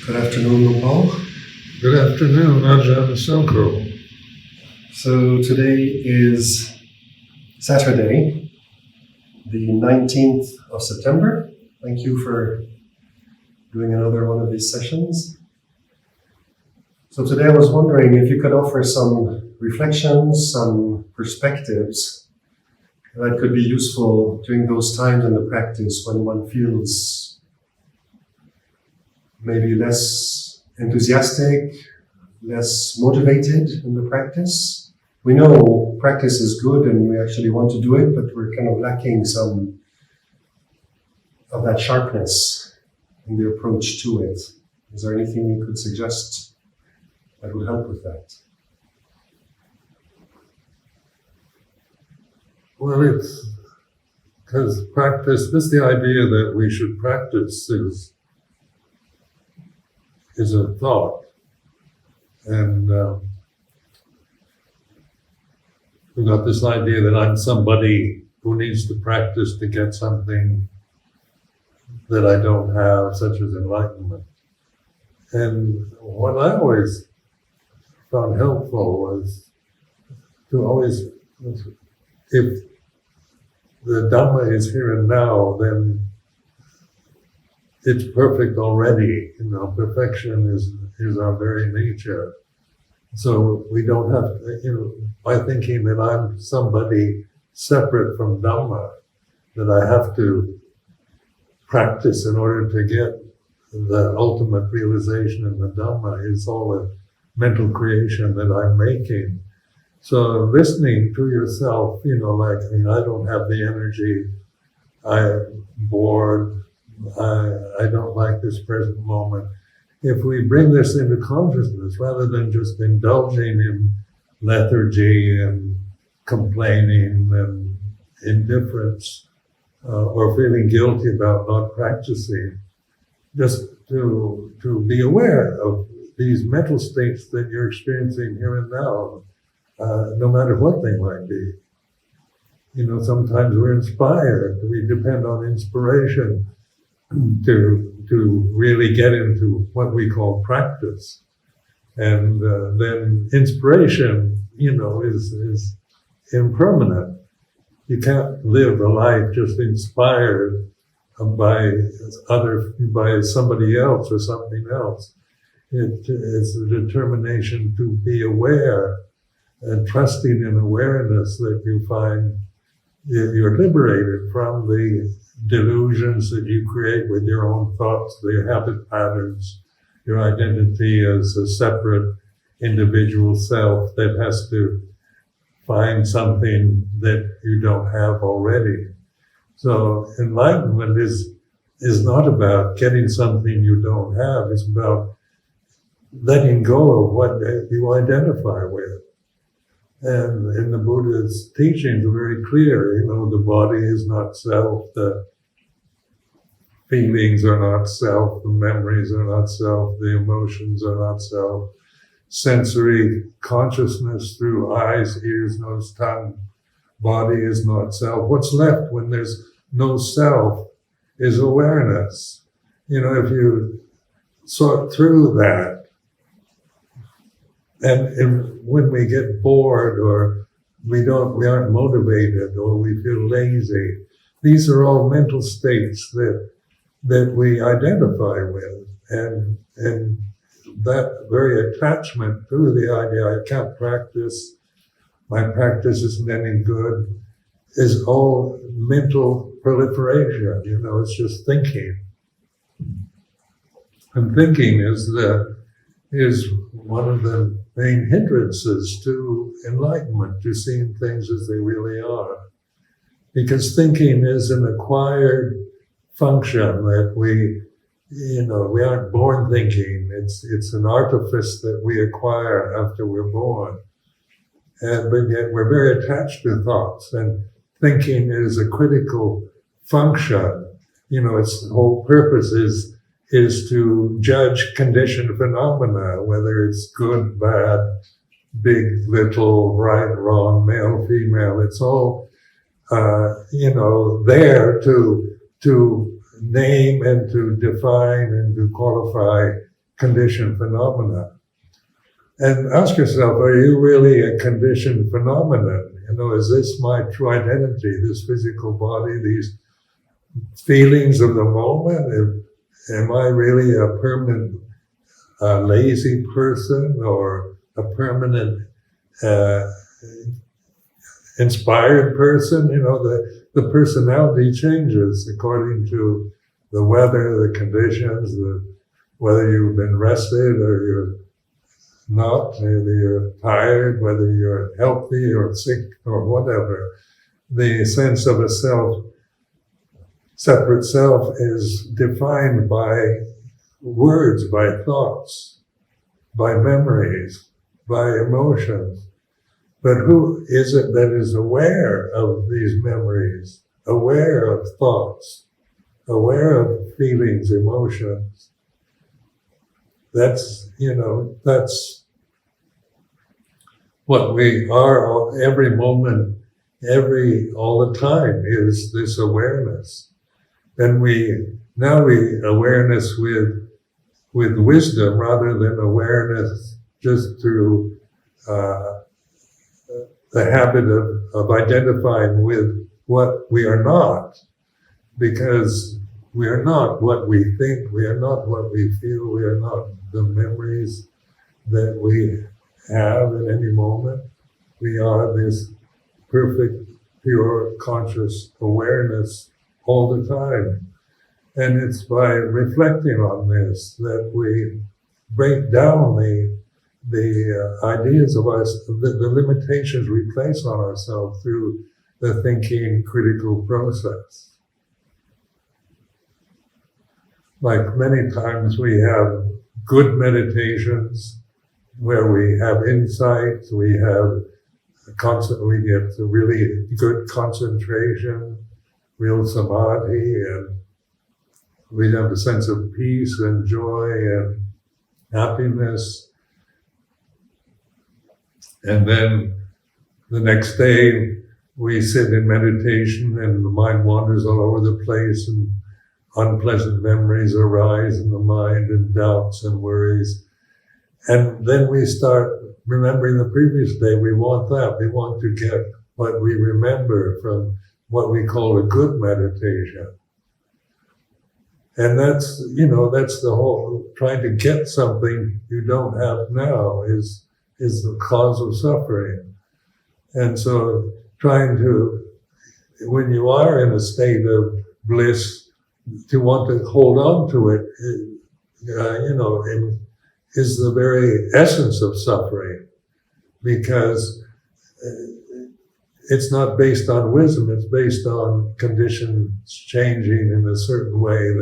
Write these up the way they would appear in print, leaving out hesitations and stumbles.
Good afternoon, Paul. Good afternoon, Ajahn Sumedho. So today is Saturday, the 19th of September. Thank you for doing another one of these sessions. So today I was wondering if you could offer some reflections, some perspectives that could be useful during those times in the practice when one feels maybe less enthusiastic, less motivated in the practice. We know practice is good and we actually want to do it, but we're kind of lacking some of that sharpness in the approach to it. Is there anything you could suggest that would help with that? Well, it's because practice, just the idea that we should practice is a thought. And we've got this idea that I'm somebody who needs to practice to get something that I don't have, such as enlightenment. And what I always found helpful was to always, if the Dhamma is here and now, then it's perfect already. Perfection is our very nature. So we don't have to, by thinking that I'm somebody separate from Dhamma, that I have to practice in order to get the ultimate realization in the Dhamma is all a mental creation that I'm making. So listening to yourself, I don't have the energy, I'm bored, I don't like this present moment. If we bring this into consciousness, rather than just indulging in lethargy and complaining and indifference, or feeling guilty about not practicing, just to be aware of these mental states that you're experiencing here and now, no matter what they might be. Sometimes we're inspired. We depend on inspiration to really get into what we call practice. And then inspiration, is impermanent. You can't live a life just inspired by somebody else or something else. It is a determination to be aware and trusting in awareness that you find you're liberated from the delusions that you create with your own thoughts, your habit patterns, your identity as a separate individual self that has to find something that you don't have already. So enlightenment is not about getting something you don't have, it's about letting go of what you identify with. And in the Buddha's teachings are very clear, the body is not self, the feelings are not self, the memories are not self, the emotions are not self. Sensory consciousness through eyes, ears, nose, tongue, body is not self. What's left when there's no self is awareness. If you sort through that, and when we get bored or we aren't motivated or we feel lazy, these are all mental states that we identify with, and that very attachment to the idea I can't practice, my practice isn't any good, is all mental proliferation. It's just thinking, and thinking is one of the main hindrances to enlightenment, to seeing things as they really are. Because thinking is an acquired function that we aren't born thinking. It's an artifice that we acquire after we're born. But yet we're very attached to thoughts, and thinking is a critical function. Its whole purpose is to judge conditioned phenomena, whether it's good, bad, big, little, right, wrong, male, female. It's all, there to name and to define and to qualify conditioned phenomena. And ask yourself, are you really a conditioned phenomenon? Is this my true identity, this physical body, these feelings of the moment? Am I really a permanent lazy person or a permanent inspired person? The personality changes according to the weather, the conditions, whether you've been rested or you're not, whether you're tired, whether you're healthy or sick or whatever. The sense of a self, separate self, is defined by words, by thoughts, by memories, by emotions. But who is it that is aware of these memories, aware of thoughts, aware of feelings, emotions? That's what we are every moment, all the time, is this awareness. And awareness with wisdom rather than awareness just through the habit of identifying with what we are not, because we are not what we think, we are not what we feel, we are not the memories that we have at any moment. We are this perfect, pure, conscious awareness all the time. And it's by reflecting on this that we break down the ideas of us, the limitations we place on ourselves through the thinking, critical process. Like many times we have good meditations where we have insights, we get really good concentration, real samadhi, and we have a sense of peace and joy and happiness. And then the next day we sit in meditation and the mind wanders all over the place and unpleasant memories arise in the mind and doubts and worries. And then we start remembering the previous day. We want that. We want to get what we remember from what we call a good meditation. And that's the whole, trying to get something you don't have now is the cause of suffering. And so when you are in a state of bliss, to want to hold on to it, is the very essence of suffering, because it's not based on wisdom, it's based on conditions changing in a certain way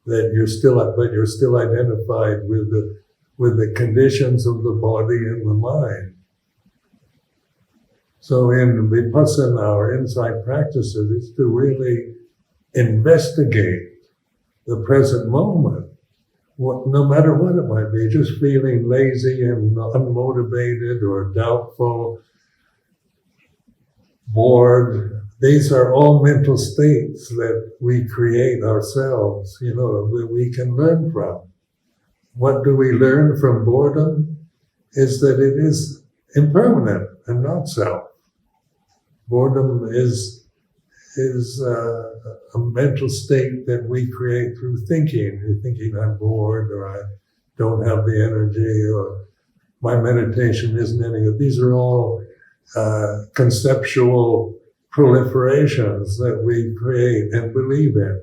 that you're still identified with the conditions of the body and the mind. So in Vipassana or insight practices, it's to really investigate the present moment, no matter what it might be, just feeling lazy and unmotivated or doubtful, bored. These are all mental states that we create ourselves, that we can learn from. What do we learn from boredom? Is that it is impermanent and not self. Boredom is a mental state that we create through thinking. You're thinking, I'm bored, or I don't have the energy, or my meditation isn't any good. These are all conceptual proliferations that we create and believe in.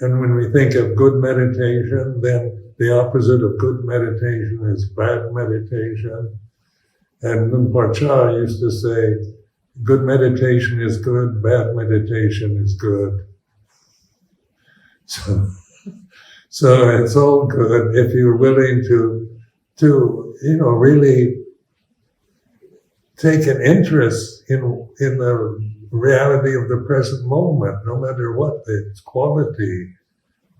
And when we think of good meditation, then the opposite of good meditation is bad meditation. And Lumpur Cha used to say, good meditation is good, bad meditation is good. So it's all good if you're willing to really take an interest in the reality of the present moment, no matter what its quality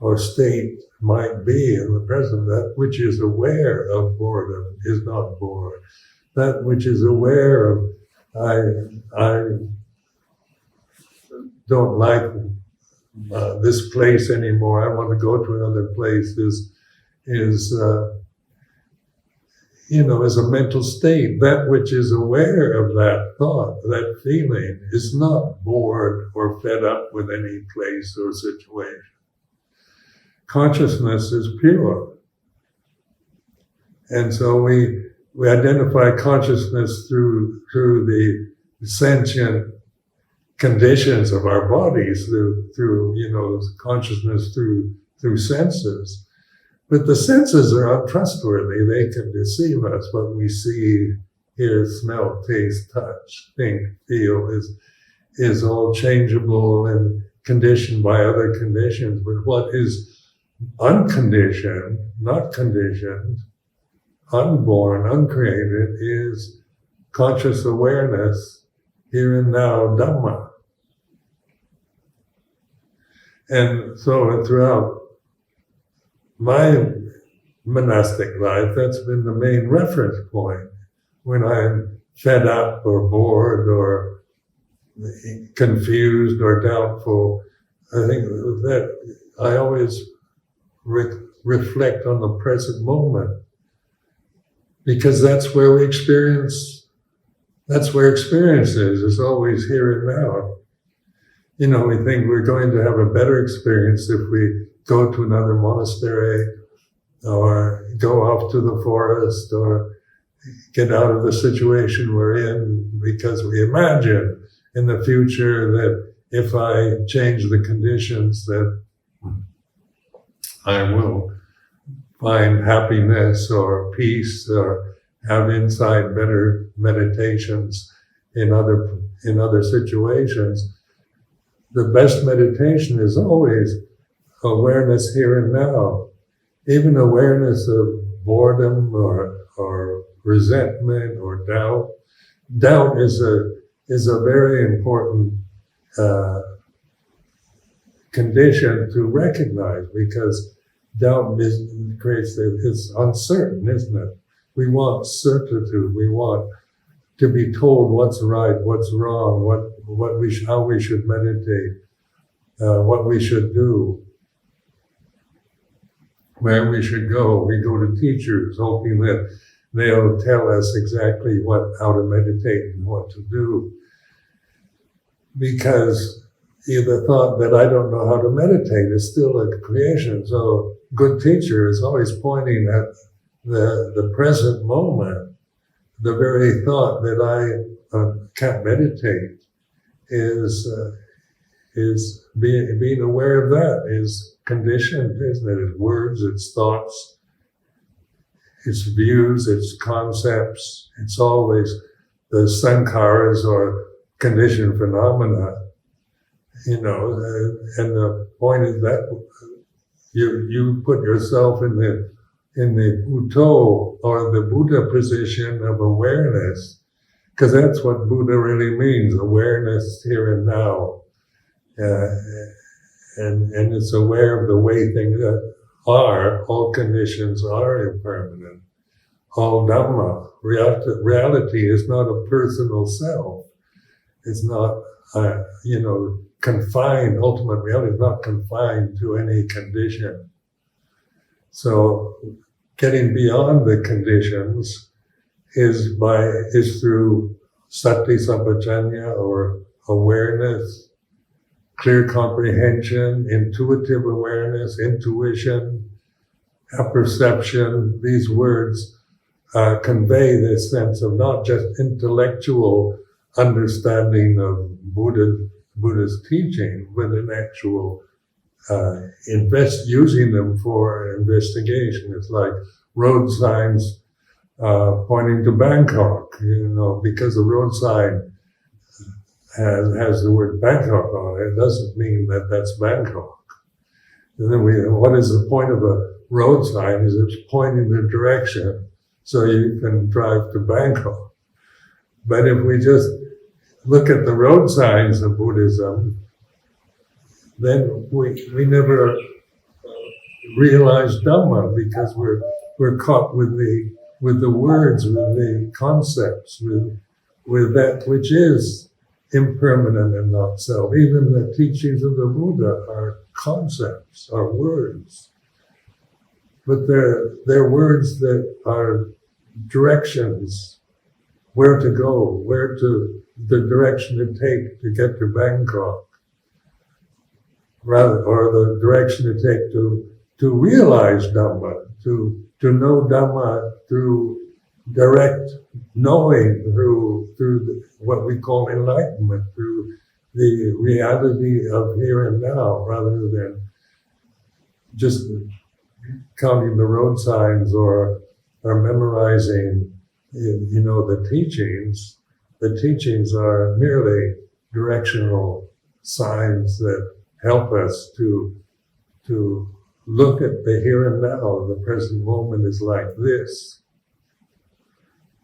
or state might be in the present. That which is aware of boredom is not bored. That which is aware of I don't like this place anymore, I want to go to another place, is is a mental state. That which is aware of that thought, that feeling, is not bored or fed up with any place or situation. Consciousness is pure. And so we identify consciousness through the sentient conditions of our bodies, through consciousness through senses. But the senses are untrustworthy. They can deceive us. What we see, hear, smell, taste, touch, think, feel is all changeable and conditioned by other conditions. But what is unconditioned, not conditioned, unborn, uncreated, is conscious awareness, here and now, Dhamma. And so throughout my monastic life, that's been the main reference point. When I'm fed up or bored or confused or doubtful, I think that I always reflect on the present moment, because that's where experience is. It's always here and now. We think we're going to have a better experience if we go to another monastery or go off to the forest or get out of the situation we're in, because we imagine in the future that if I change the conditions that I will find happiness or peace or have inside better meditations in other situations. The best meditation is always awareness here and now. Even awareness of boredom or resentment or doubt. Doubt is a very important condition to recognize, because doubt creates it's uncertain, isn't it? We want certitude. We want to be told what's right, what's wrong, how we should meditate, what we should do, where we should go. We go to teachers hoping that they'll tell us exactly how to meditate and what to do. Because the thought that I don't know how to meditate is still a creation. So good teacher is always pointing at the present moment. The very thought that I can't meditate is being aware of that is conditioned, isn't it? It's words, it's thoughts, it's views, it's concepts. It's always the sankharas or conditioned phenomena, and the point is that you put yourself in the Bhutto or the Buddha position of awareness, because that's what Buddha really means, awareness here and now. And it's aware of the way things are. All conditions are impermanent. All Dhamma, reality is not a personal self. It's not, confined. Ultimate reality is not confined to any condition. So getting beyond the conditions is through sati sampajanya, or awareness, clear comprehension, intuitive awareness, intuition, apperception. These words convey this sense of not just intellectual understanding of Buddha's teaching, but an actual using them for investigation. It's like road signs pointing to Bangkok, because the road sign has the word Bangkok on it. It doesn't mean that that's Bangkok. And then what is the point of a road sign? Is it's pointing the direction so you can drive to Bangkok. But if we just look at the road signs of Buddhism, then we never realize Dhamma, because we're caught with the words, with the concepts, with that which is impermanent and not self. Even the teachings of the Buddha are concepts, are words. but they're words that are directions, where to go, the direction to take to get to Bangkok, rather, or the direction to take to realize Dhamma, to know Dhamma through direct knowing, through what we call enlightenment, through the reality of here and now, rather than just counting the road signs or memorizing, the teachings. The teachings are merely directional signs that help us to look at the here and now. The present moment is like this.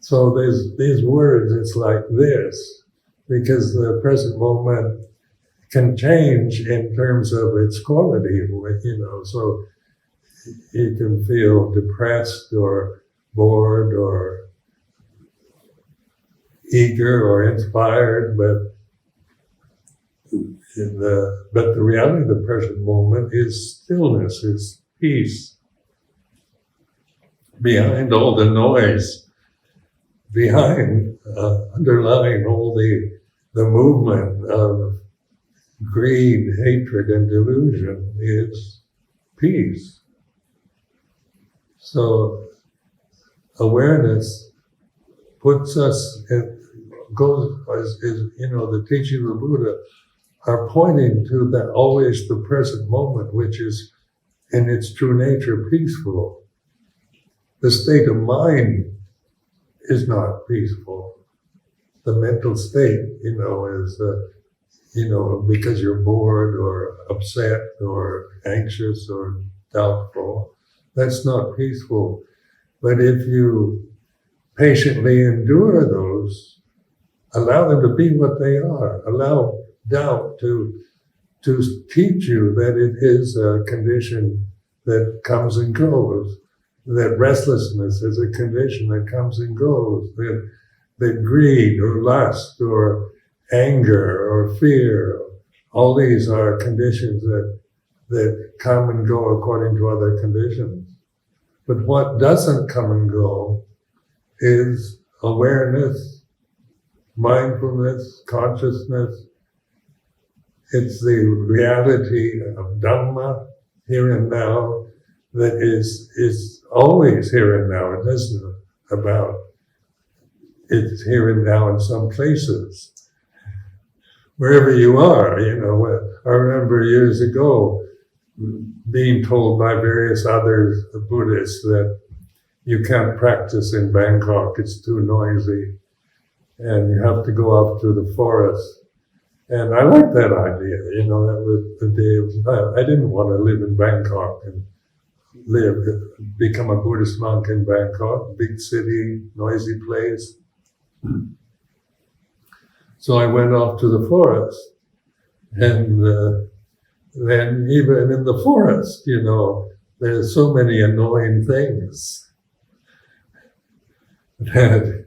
So there's these words, it's like this, because the present moment can change in terms of its quality, so you can feel depressed or bored or eager or inspired, but the reality of the present moment is stillness, is peace. Behind all the noise, underlying all the movement of greed, hatred, and delusion is peace. So awareness puts us, the teaching of the Buddha are pointing to that always the present moment, which is in its true nature peaceful. The state of mind is not peaceful. The mental state, is, because you're bored or upset or anxious or doubtful, that's not peaceful. But if you patiently endure those, allow them to be what they are, allow doubt to teach you that it is a condition that comes and goes, that restlessness is a condition that comes and goes, that greed or lust or anger or fear, all these are conditions that come and go according to other conditions. But what doesn't come and go is awareness, mindfulness, consciousness. It's the reality of Dhamma, here and now, that is always here and now. It isn't about it's here and now in some places. Wherever you are, I remember years ago being told by various other Buddhists that you can't practice in Bangkok, it's too noisy, and you have to go off to the forest. And I liked that idea, that was the day I didn't want to live in Bangkok and become a Buddhist monk in Bangkok, big city, noisy place. So I went off to the forest, and then even in the forest, there's so many annoying things that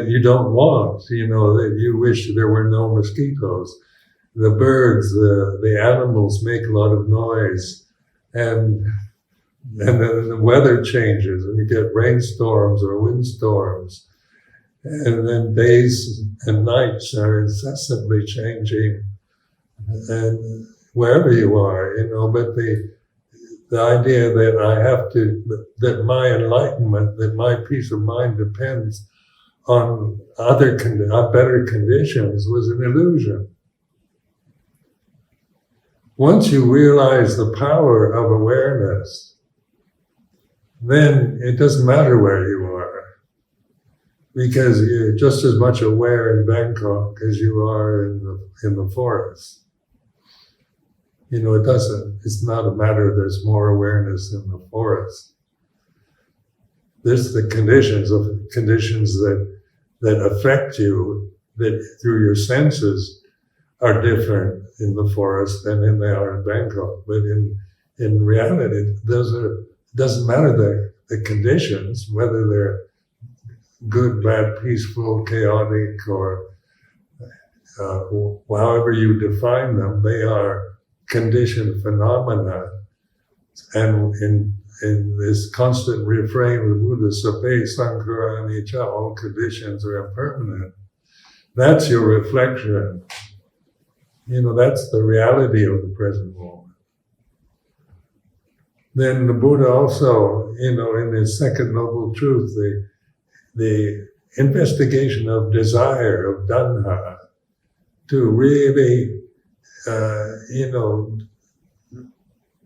you don't want, that you wish there were no mosquitoes. The birds, the animals make a lot of noise, and then the weather changes, and you get rainstorms or windstorms, and then days and nights are incessantly changing, and wherever you are, but the idea that that my enlightenment, that my peace of mind depends on better conditions was an illusion. Once you realize the power of awareness, then it doesn't matter where you are, because you're just as much aware in Bangkok as you are in the forest. It's not a matter there's more awareness in the forest. There's the conditions that affect you, that through your senses are different in the forest than they are in Bangkok. But in reality, it doesn't matter the conditions, whether they're good, bad, peaceful, chaotic, or however you define them, they are conditioned phenomena And in this constant refrain of the Buddha, sape sankhara anicca, all conditions are impermanent. That's your reflection. That's the reality of the present moment. Then the Buddha also, in his second noble truth, the investigation of desire, of dhanha, to really,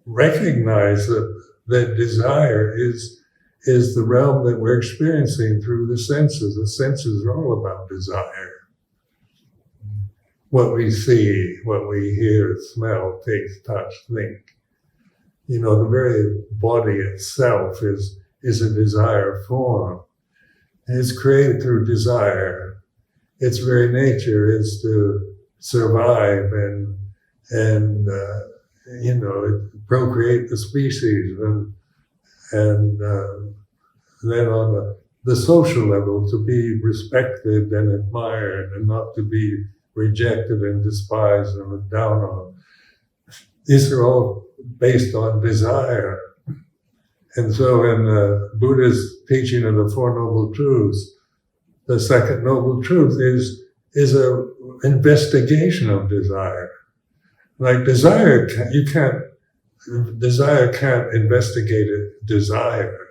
recognize that desire is the realm that we're experiencing through the senses. The senses are all about desire. What we see, what we hear, smell, taste, touch, think. The very body itself is a desire form. And it's created through desire. Its very nature is to survive and procreate the species and then on the social level to be respected and admired and not to be rejected and despised and looked down on. These are all based on desire. And so in the Buddha's teaching of the Four Noble Truths, the second noble truth is a investigation of desire. Like desire can't investigate desire.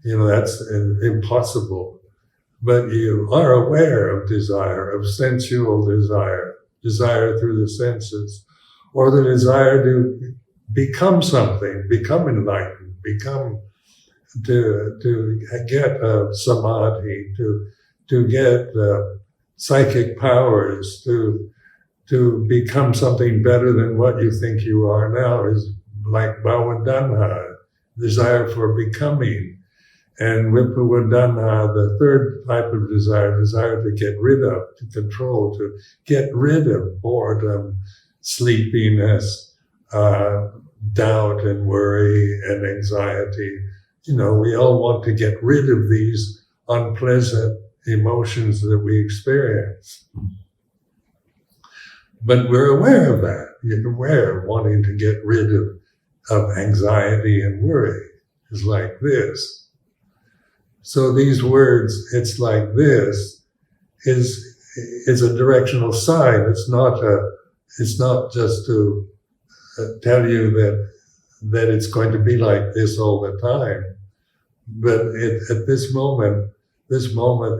That's impossible. But you are aware of desire, of sensual desire through the senses, or the desire to become something, become enlightened, to get samadhi, to get psychic powers, to become something better than what you think you are now, is like bhava-dhanha, desire for becoming. And vipava-dhanha, the third type of desire to get rid of, to control, to get rid of boredom, sleepiness, doubt and worry and anxiety. We all want to get rid of these unpleasant emotions that we experience. But we're aware of that. You're aware of wanting to get rid of anxiety and worry. It's like this. So these words, it's like this, is a directional sign. It's not just to tell you that it's going to be like this all the time. But at this moment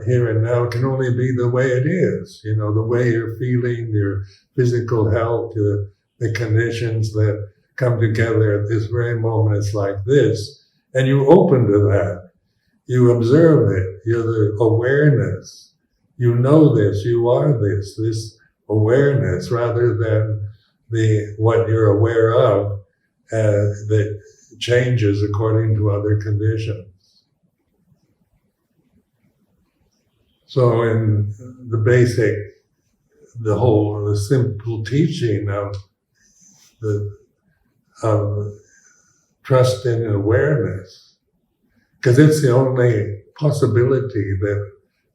here and now can only be the way it is. The way you're feeling, your physical health, the conditions that come together at this very moment. It's like this. And you open to that. You observe it. You're the awareness. You know this. You are this awareness, rather than what you're aware of that changes according to other conditions. So in the simple teaching of trust in awareness, because it's the only possibility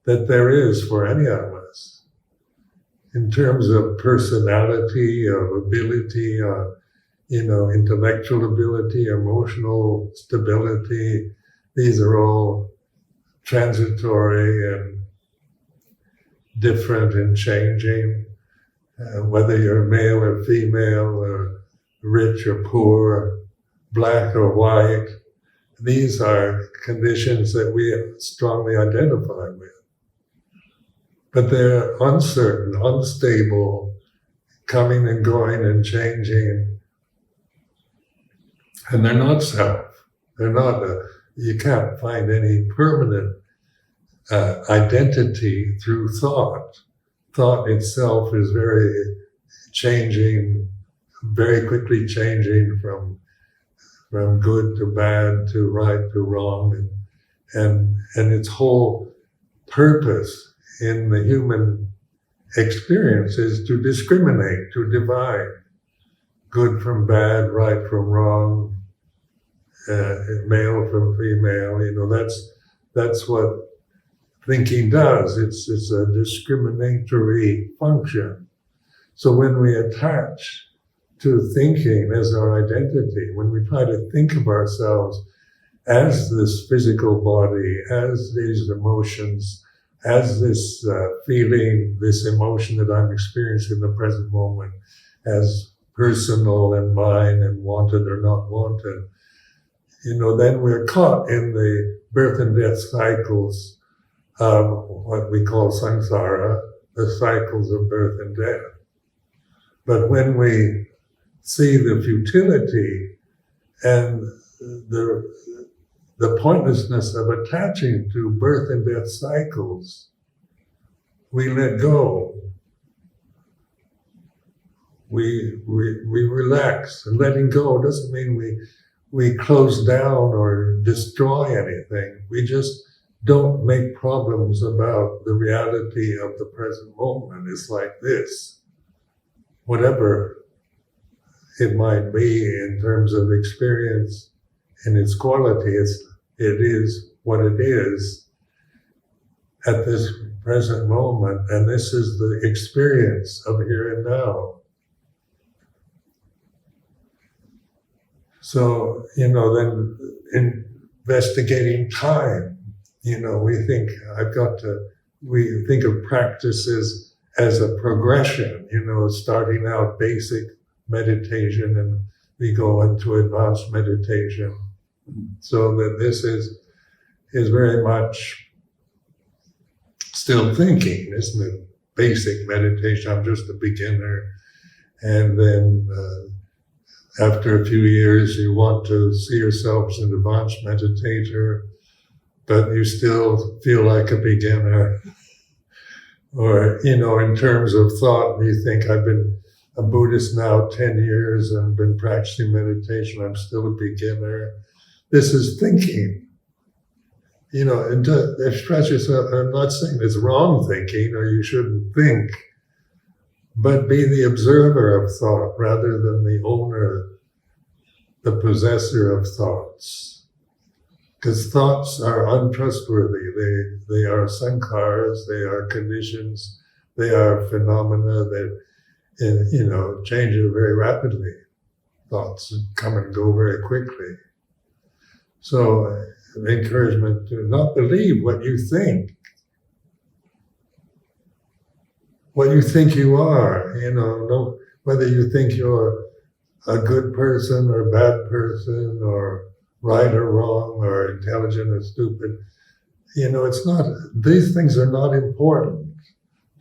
that there is for any of us. In terms of personality, of ability, intellectual ability, emotional stability, these are all transitory and different and changing, whether you're male or female, or rich or poor, black or white. These are conditions that we strongly identify with. But they're uncertain, unstable, coming and going and changing. And they're not self. They're not you can't find any permanent identity through thought. Thought itself is very changing, very quickly changing from good to bad, to right to wrong, and its whole purpose in the human experience is to discriminate, to divide good from bad, right from wrong, male from female. That's what thinking does. It's a discriminatory function. So when we attach to thinking as our identity, when we try to think of ourselves as this physical body, as these emotions, as this feeling, this emotion that I'm experiencing in the present moment, as personal and mine and wanted or not wanted, then we're caught in the birth and death cycles of what we call samsara, the cycles of birth and death. But when we see the futility and the pointlessness of attaching to birth and death cycles, we let go. We relax. And letting go doesn't mean we close down or destroy anything. We just don't make problems about the reality of the present moment. It's like this. Whatever it might be in terms of experience and its quality, it is what it is at this present moment, and this is the experience of here and now. So, then investigating time, we think of practices as a progression, starting out basic meditation and we go into advanced meditation. So that this is very much still thinking, isn't it? Basic meditation, I'm just a beginner. And then after a few years, you want to see yourself as an advanced meditator, but you still feel like a beginner. Or, in terms of thought, you think, I've been a Buddhist now 10 years and been practicing meditation, I'm still a beginner. This is thinking. And express yourself. I'm not saying it's wrong thinking or you shouldn't think, but be the observer of thought rather than the owner, the possessor of thoughts. Because thoughts are untrustworthy. They are sankharas, they are conditions, they are phenomena that, change very rapidly. Thoughts come and go very quickly. So, an encouragement to not believe what you think you are, whether you think you're a good person or a bad person or right or wrong or intelligent or stupid. It's not, these things are not important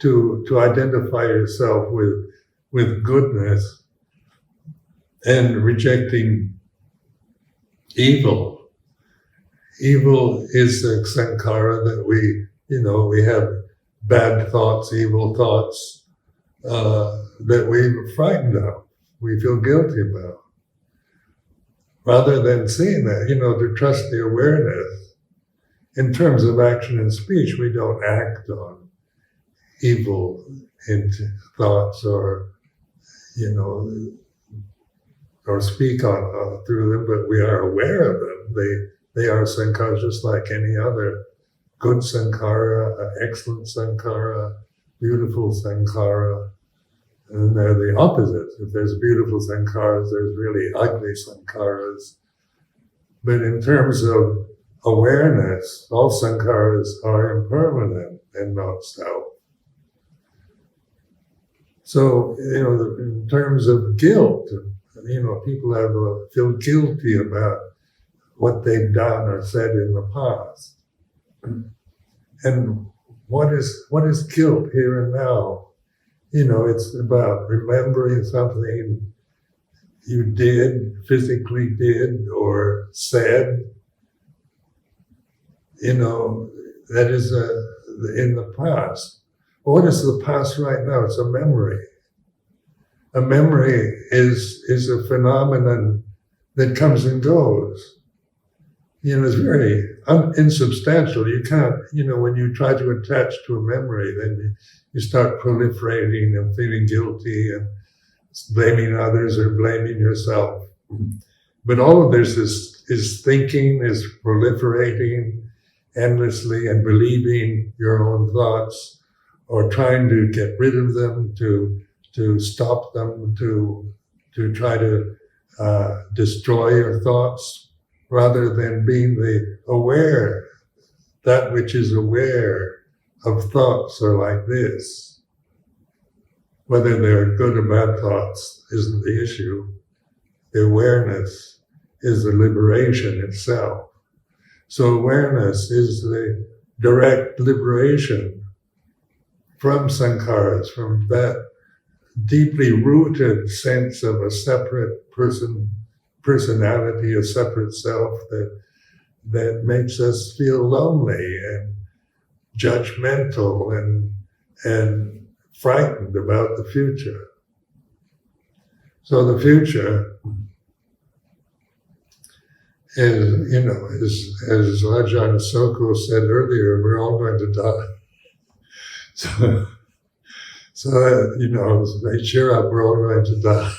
to identify yourself with goodness and rejecting evil. Evil is a sankhara that we have bad thoughts, evil thoughts that we're frightened of, we feel guilty about. Rather than seeing that, to trust the awareness. In terms of action and speech, we don't act on evil thoughts or speak on through them, but we are aware of them. They are sankharas just like any other good sankhara, excellent sankhara, beautiful sankhara, and they're the opposites. If there's beautiful sankharas, there's really ugly sankharas. But in terms of awareness, all sankharas are impermanent and not self. So, in terms of guilt, people feel guilty about what they've done or said in the past. And what is guilt here and now? It's about remembering something you physically did or said, that is in the past. What is the past right now? It's a memory. A memory is a phenomenon that comes and goes. It's very insubstantial. You can't, when you try to attach to a memory, then you start proliferating and feeling guilty and blaming others or blaming yourself. But all of this is thinking, is proliferating endlessly and believing your own thoughts or trying to get rid of them, to stop them, to try to destroy your thoughts, rather than being the aware, that which is aware of thoughts are like this. Whether they're good or bad thoughts isn't the issue. The awareness is the liberation itself. So awareness is the direct liberation from sankharas, from that deeply rooted sense of a separate personality, a separate self that makes us feel lonely and judgmental and frightened about the future. So the future is, as Ajahn Sumedho said earlier, we're all going to die. So they cheer up, we're all going to die.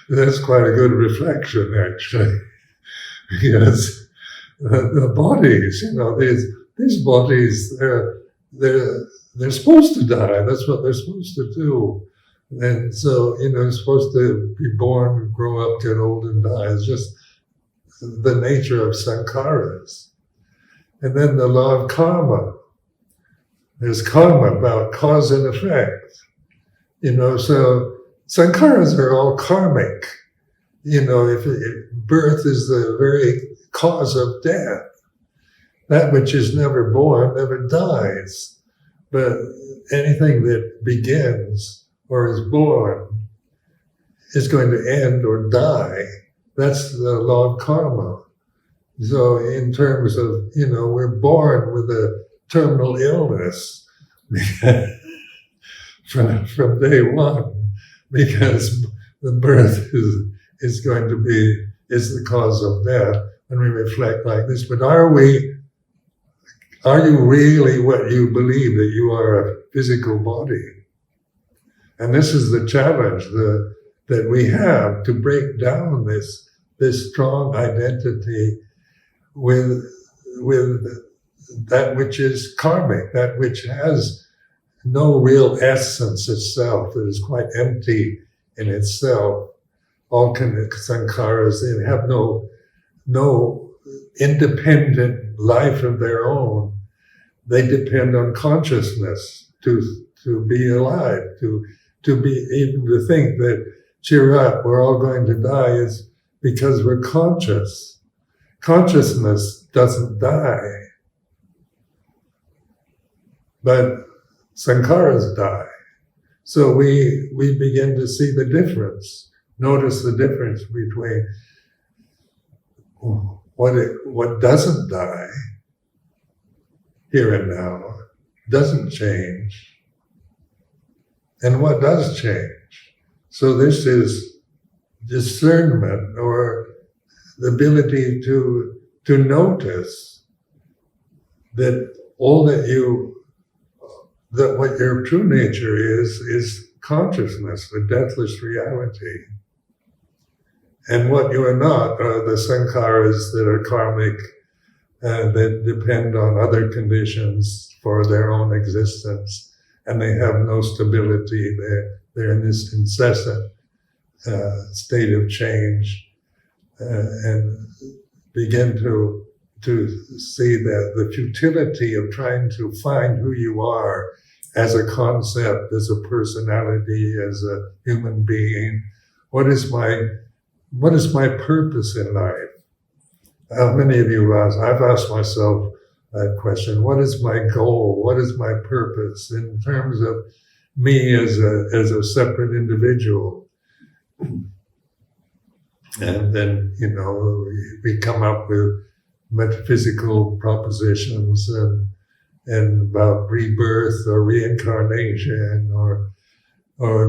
That's quite a good reflection, actually, because the bodies, these bodies, they're supposed to die. That's what they're supposed to do. And so, they're supposed to be born, grow up, get old, and die. It's just the nature of sankharas. And then the law of karma. There's karma about cause and effect. So sankharas are all karmic. If birth is the very cause of death, that which is never born never dies. But anything that begins or is born is going to end or die. That's the law of karma. So in terms of, we're born with a terminal illness from day one, because the birth is going to be, is the cause of death, and we reflect like this. But are you really what you believe, that you are a physical body? And this is the challenge that we have, to break down this strong identity with that which is karmic, that which has no real essence itself, that is quite empty in itself. All sankharas, they have no independent life of their own. They depend on consciousness to be alive, to be, even to think that, cheer up, we're all going to die, is because we're conscious. Consciousness doesn't die. But sankharas die. So we begin to see the difference, notice the difference between what doesn't die here and now, doesn't change, and what does change. So this is discernment, or the ability to notice that that what your true nature is consciousness, the deathless reality. And what you are not are the sankharas that are karmic, that depend on other conditions for their own existence, and they have no stability. They're in this incessant state of change, and begin to see that the futility of trying to find who you are as a concept, as a personality, as a human being. What is my purpose in life? How many of you I've asked myself that question. What is my goal? What is my purpose in terms of me as a separate individual? And then, we come up with metaphysical propositions and about rebirth or reincarnation or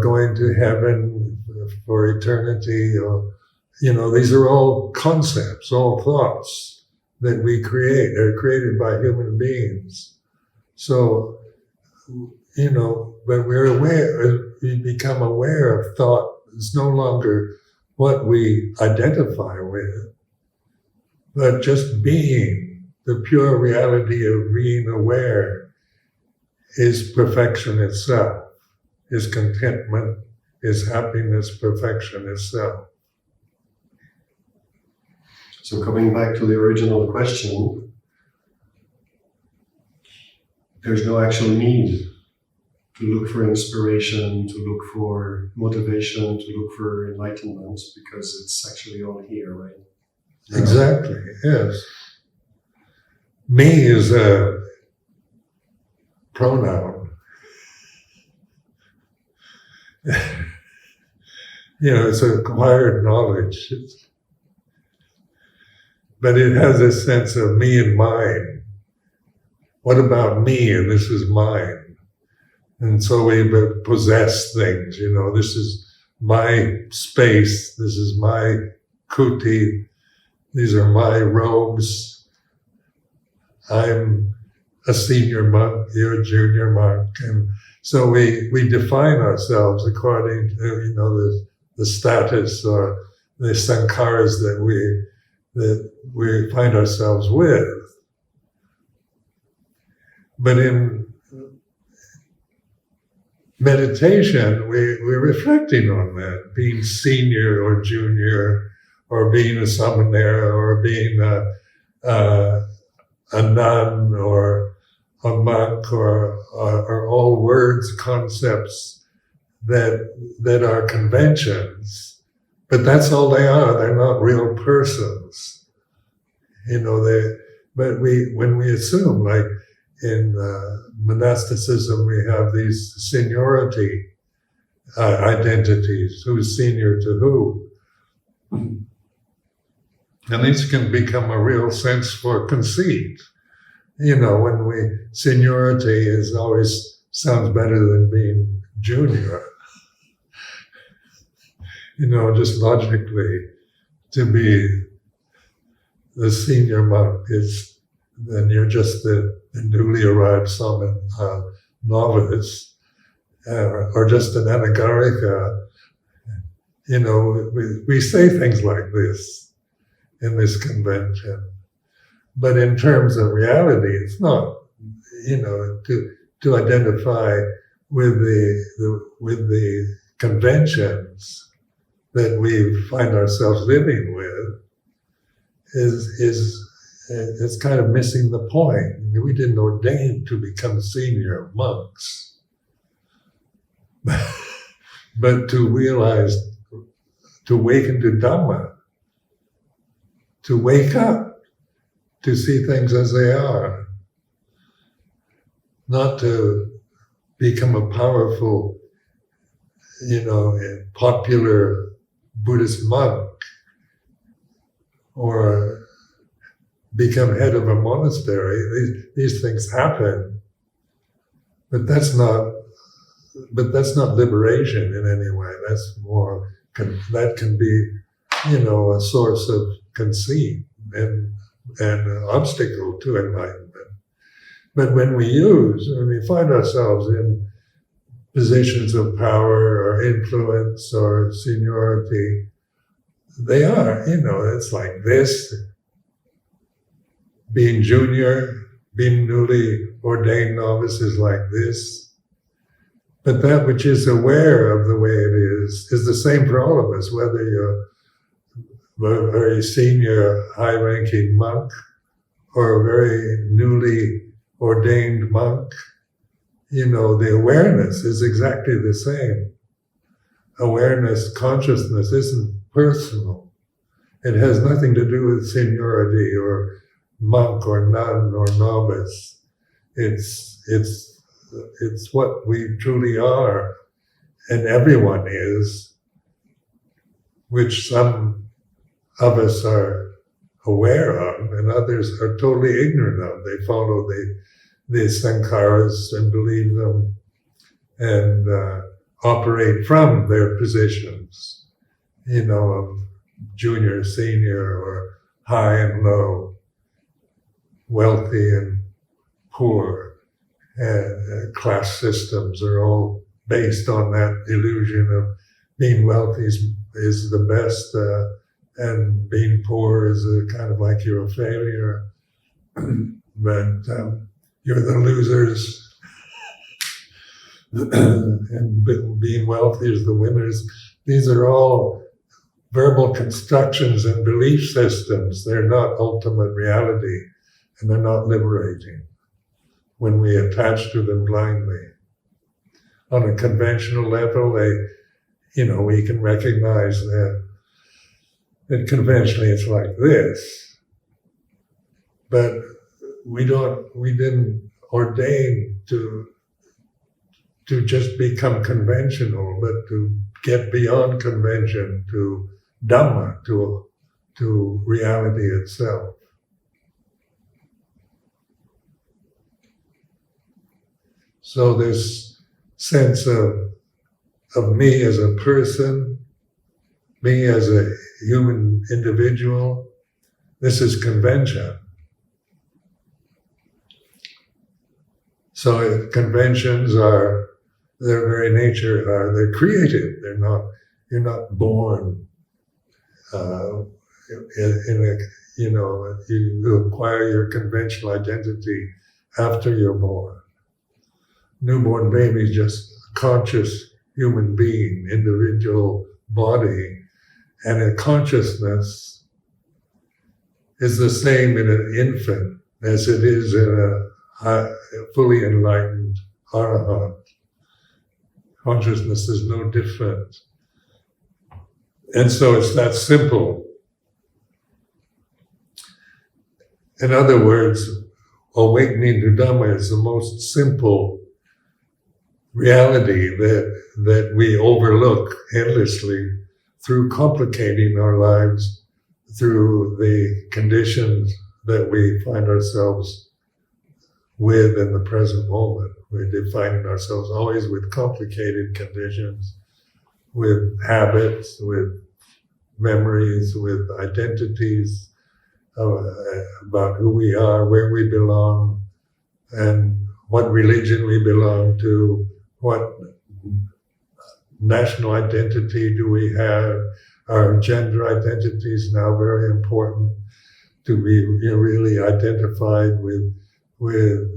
going to heaven for eternity, or these are all concepts, all thoughts that we create, are created by human beings. So, when we're aware, we become aware of thought. It's no longer what we identify with, but just being. The pure reality of being aware is perfection itself, is contentment, is happiness, perfection itself. So coming back to the original question, there's no actual need to look for inspiration, to look for motivation, to look for enlightenment, because it's actually all here, right? Exactly, yes. Me is a pronoun. It's acquired knowledge. But it has a sense of me and mine. What about me and this is mine? And so we possess things, this is my space, this is my kuti, these are my robes. I'm a senior monk, you're a junior monk. And so we define ourselves according to, the status or the sankharas that we find ourselves with. But in meditation, we're reflecting on that, being senior or junior, or being a samanera, or being a nun, or a monk, or all words, concepts that are conventions. But that's all they are. They're not real persons. But when we assume, like in monasticism, we have these seniority identities, who's senior to who. And these can become a real sense for conceit. Seniority is always sounds better than being junior. Just logically, to be the senior monk then you're just the newly arrived novice, or just an anagarika. We say things like this in this convention, but in terms of reality, it's not. To identify with the conventions that we find ourselves living with is kind of missing the point. We didn't ordain to become senior monks, but to realize, to awaken to Dhamma, to wake up, to see things as they are, not to become a powerful, popular Buddhist monk, or become head of a monastery. These things happen, but that's not liberation in any way. That's more, that can be, a source of conceit and an obstacle to enlightenment. But when we find ourselves in positions of power or influence or seniority, they are, it's like this, being junior, being newly ordained novice is like this. But that which is aware of the way it is the same for all of us, whether you're a very senior, high-ranking monk or a very newly ordained monk. The awareness is exactly the same. Awareness, consciousness isn't personal. It has nothing to do with seniority or monk or nun or novice. It's what we truly are, and everyone is, which some of us are aware of and others are totally ignorant of. They follow the sankharas and believe them and operate from their positions, of junior, senior, or high and low, wealthy and poor. And class systems are all based on that illusion of being wealthy is the best, and being poor is kind of like you're a failure, but you're the losers. and being wealthy is the winners. These are all verbal constructions and belief systems. They're not ultimate reality, and they're not liberating when we attach to them blindly. On a conventional level, we can recognize that conventionally it's like this, but we didn't ordain to just become conventional, but to get beyond convention, to Dhamma, to reality itself. So this sense of me as a person, me as a human individual, this is convention. So conventions are, their very nature they're creative. You're not born you acquire your conventional identity after you're born. Newborn baby is just a conscious human being, individual body, and a consciousness is the same in an infant as it is in a fully enlightened arahant. Consciousness is no different. And so it's that simple. In other words, awakening to Dhamma is the most simple reality that we overlook endlessly through complicating our lives, through the conditions that we find ourselves with in the present moment. We're defining ourselves always with complicated conditions, with habits, with memories, with identities about who we are, where we belong, and what religion we belong to, what national identity do we have. Our gender identity is now very important to be really identified with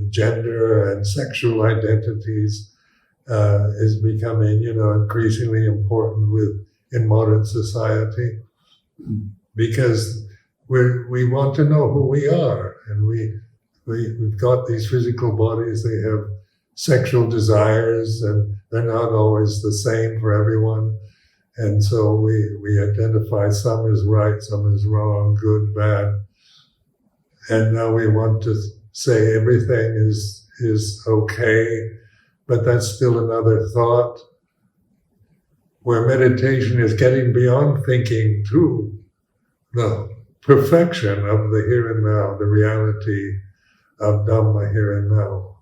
gender, and sexual identities is becoming, increasingly important in modern society, because we want to know who we are, and we've got these physical bodies. They have sexual desires, and they're not always the same for everyone. And so we identify some as right, some as wrong, good, bad. And now we want to say everything is okay, but that's still another thought, where meditation is getting beyond thinking to the perfection of the here and now, the reality of Dhamma here and now.